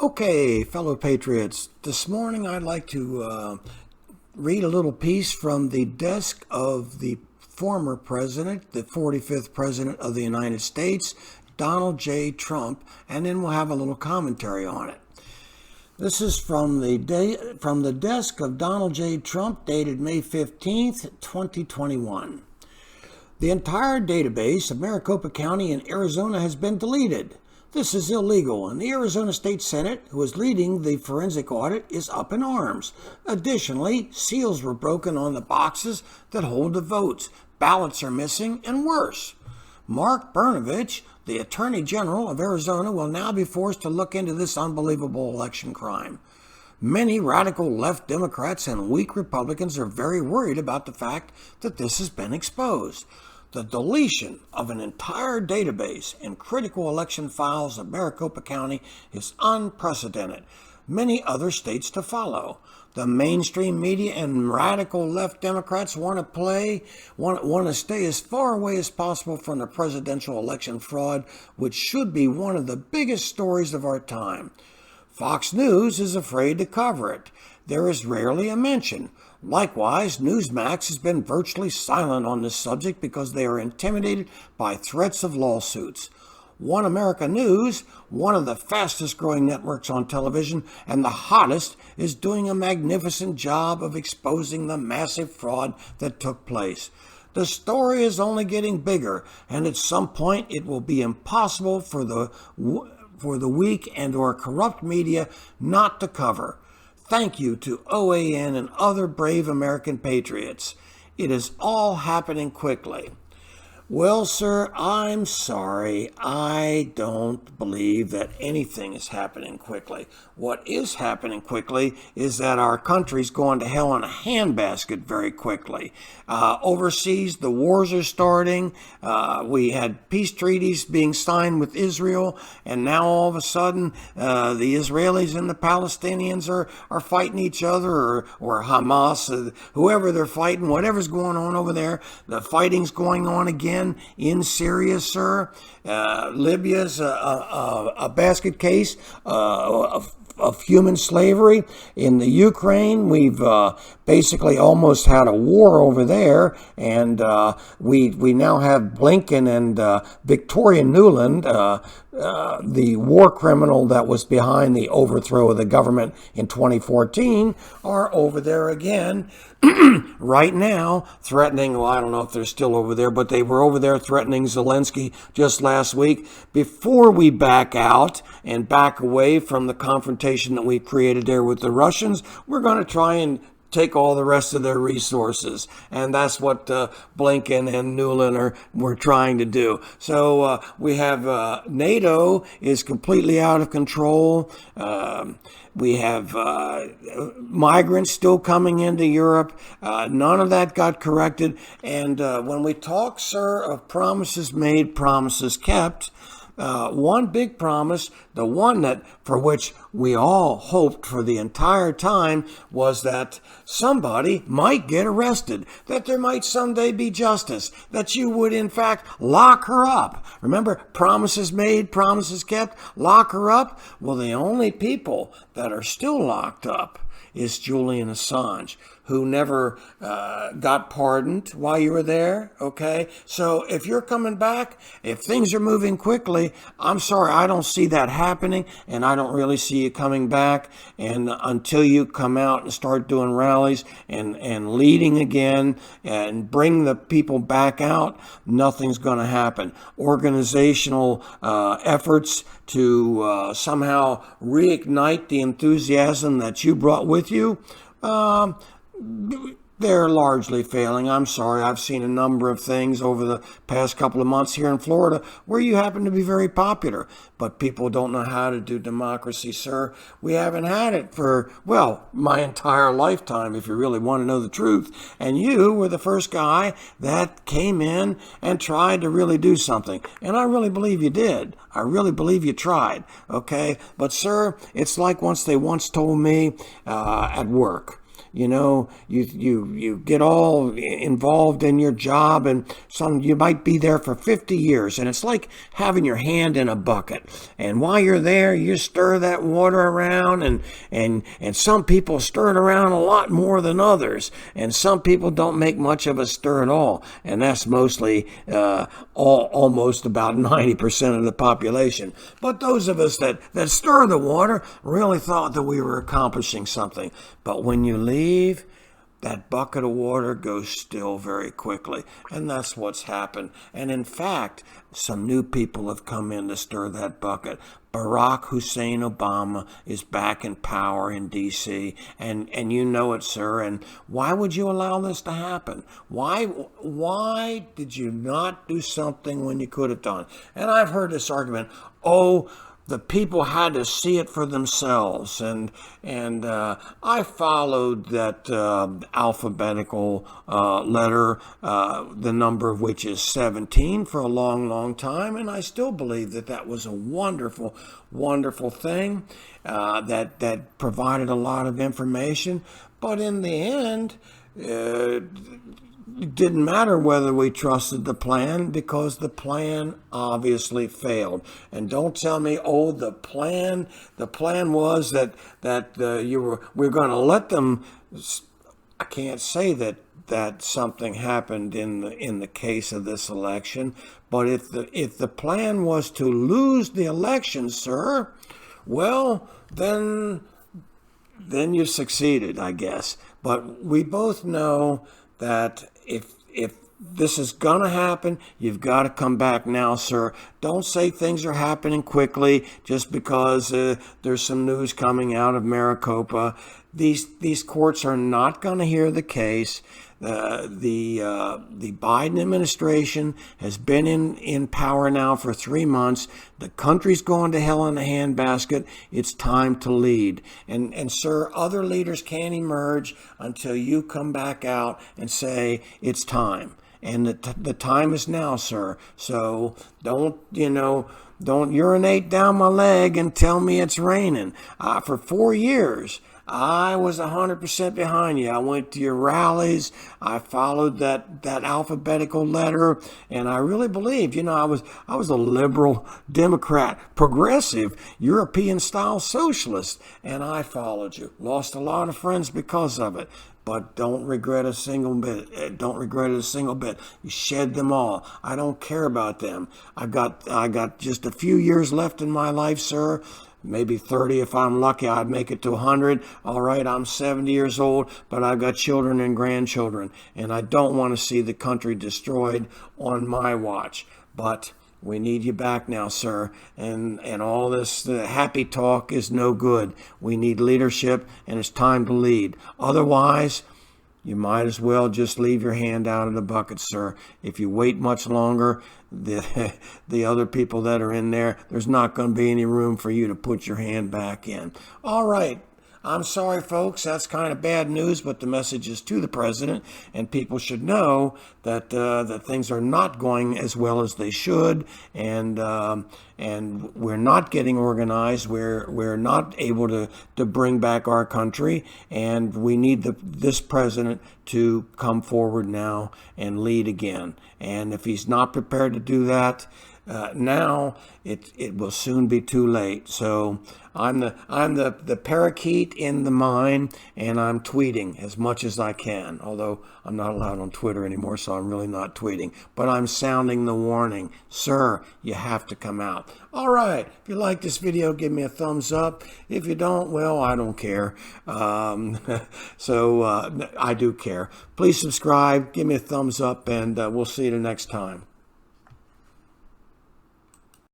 Okay, fellow patriots, this morning I'd like to read a little piece from the desk of the former president, the 45th president of the United States, Donald J. Trump, and then we'll have a little commentary on it. This is from the desk of Donald J. Trump, dated May 15th, 2021. The entire database of Maricopa County in Arizona has been deleted. This is illegal, and the Arizona State Senate, who is leading the forensic audit, is up in arms. Additionally, seals were broken on the boxes that hold the votes. Ballots are missing, and worse. Mark Brnovich, the Attorney General of Arizona, will now be forced to look into this unbelievable election crime. Many radical left Democrats and weak Republicans are very worried about the fact that this has been exposed. The deletion of an entire database in critical election files of Maricopa County is unprecedented. Many other states to follow. The mainstream media and radical left Democrats want to stay as far away as possible from the presidential election fraud, which should be one of the biggest stories of our time. Fox News is afraid to cover it. There is rarely a mention. Likewise, Newsmax has been virtually silent on this subject because they are intimidated by threats of lawsuits. One America News, one of the fastest growing networks on television and the hottest, is doing a magnificent job of exposing the massive fraud that took place. The story is only getting bigger, and at some point it will be impossible for the weak and or corrupt media not to cover. Thank you to OAN and other brave American patriots. It is all happening quickly. Well, sir, I'm sorry. I don't believe that anything is happening quickly. What is happening quickly is that our country's going to hell in a handbasket very quickly. Overseas, the wars are starting. We had peace treaties being signed with Israel, and now all of a sudden, the Israelis and the Palestinians are fighting each other, or Hamas, whoever they're fighting, whatever's going on over there. The fighting's going on again in Syria, sir. Libya's a basket case of human slavery. In the Ukraine, we've basically almost had a war over there, and we now have Blinken and Victoria Nuland, the war criminal that was behind the overthrow of the government in 2014, are over there again right now, threatening, well, I don't know if they're still over there, but they were over there threatening Zelensky just last week. Before we back out and back away from the confrontation that we created there with the Russians, we're going to try and take all the rest of their resources. And that's what Blinken and Nuland were trying to do. So we have NATO is completely out of control. We have migrants still coming into Europe. None of that got corrected. And when we talk, sir, of promises made, promises kept, one big promise, the one that for which we all hoped for the entire time, was that somebody might get arrested, that there might someday be justice, that you would in fact lock her up. Remember, promises made, promises kept, lock her up. Well, the only people that are still locked up is Julian Assange, who never got pardoned while you were there, okay? So if you're coming back, if things are moving quickly, I'm sorry, I don't see that happening, and I don't really see you coming back. And until you come out and start doing rallies and leading again and bring the people back out, nothing's going to happen. Organizational efforts to somehow reignite the enthusiasm that you brought with you, they're largely failing. I'm sorry. I've seen a number of things over the past couple of months here in Florida where you happen to be very popular, but people don't know how to do democracy, sir. We haven't had it for, well, my entire lifetime, if you really want to know the truth. And you were the first guy that came in and tried to really do something. And I really believe you did. I really believe you tried, okay? But, sir, it's like they once told me at work. you get all involved in your job, and you might be there for 50 years, and it's like having your hand in a bucket. And while you're there, you stir that water around, and some people stir it around a lot more than others, and some people don't make much of a stir at all, and that's mostly almost about 90% of the population. But those of us that stir the water really thought that we were accomplishing something. But when you leave, that bucket of water goes still very quickly. And that's what's happened. And in fact, some new people have come in to stir that bucket. Barack Hussein Obama is back in power in D.C., and you know it, sir. And why would you allow this to happen? Why did you not do something when you could have done? And I've heard this argument, the people had to see it for themselves, and I followed that alphabetical letter, the number of which is 17, for a long time, and I still believe that was a wonderful thing that provided a lot of information. But in the end, it didn't matter whether we trusted the plan, because the plan obviously failed. And don't tell me, the plan was that we're going to let them. I can't say that something happened in the case of this election, but if the plan was to lose the election, sir, well, then you succeeded, I guess. But we both know that if this is going to happen, you've got to come back now, sir. Don't say things are happening quickly just because there's some news coming out of Maricopa. These courts are not going to hear the case. The Biden administration has been in power now for 3 months. The country's going to hell in a handbasket. It's time to lead. And sir, other leaders can't emerge until you come back out and say it's time. And the time is now, sir. So don't urinate down my leg and tell me it's raining. For 4 years, I was 100% behind you. I went to your rallies. I followed that alphabetical letter, and I really believed. I was a liberal Democrat, progressive, European-style socialist, and I followed you. Lost a lot of friends because of it. But don't regret a single bit. Don't regret it a single bit. You shed them all. I don't care about them. I got just a few years left in my life, sir. Maybe 30 if I'm lucky. I'd make it to 100. All right, I'm 70 years old, but I've got children and grandchildren, and I don't want to see the country destroyed on my watch. But we need you back now, sir, and all this happy talk is no good. We need leadership, and it's time to lead. Otherwise, you might as well just leave your hand out of the bucket, sir. If you wait much longer, the other people that are in there's not going to be any room for you to put your hand back in. All right. I'm sorry, folks. That's kind of bad news, but the message is to the president, and people should know that things are not going as well as they should, and we're not getting organized. We're not able to bring back our country, and we need this president to come forward now and lead again. And if he's not prepared to do that now, it will soon be too late. So I'm the parakeet in the mine, and I'm tweeting as much as I can, although I'm not allowed on Twitter anymore, so I'm really not tweeting. But I'm sounding the warning. Sir, you have to come out. All right. If you like this video, give me a thumbs up. If you don't, well, I don't care. So I do care. Please subscribe, give me a thumbs up, and we'll see you the next time.